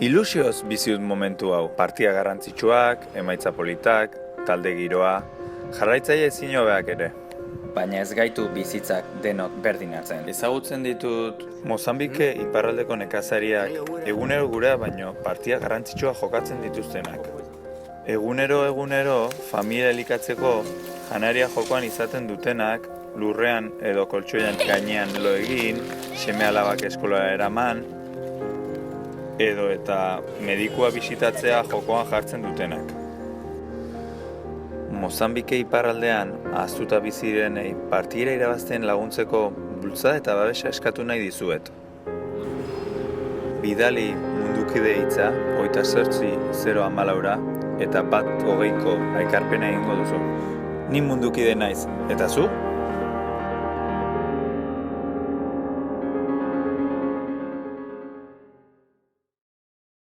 Ilusioz biziut momentu hau, partia garrantzitsuak, emaitza politak, talde giroa, jarraitzaile ezin hobeak ere. Baina ez gaitu bizitzak denok berdinatzen. Ezagutzen ditut Mozambike iparraldeko nekazariak egunero gurea baino partia garrantzitsua jokatzen dituztenak. Egunero familia elikatzeko janaria jokoan izaten dutenak, lurrean edo koltxoian gainean lo egin, seme alabak eskolara eraman, edo eta medikua bisitatzea jokoan jartzen dutenak. Mozambike iparraldean ahaztuta bizi direnei partida irabazten laguntzeko bultzada eta babesa eskatu nahi dizuet. Bidali mundukide hitza 28 eta 1 20 aikarpena egingo duzu. Ni mundukide naiz, eta zu?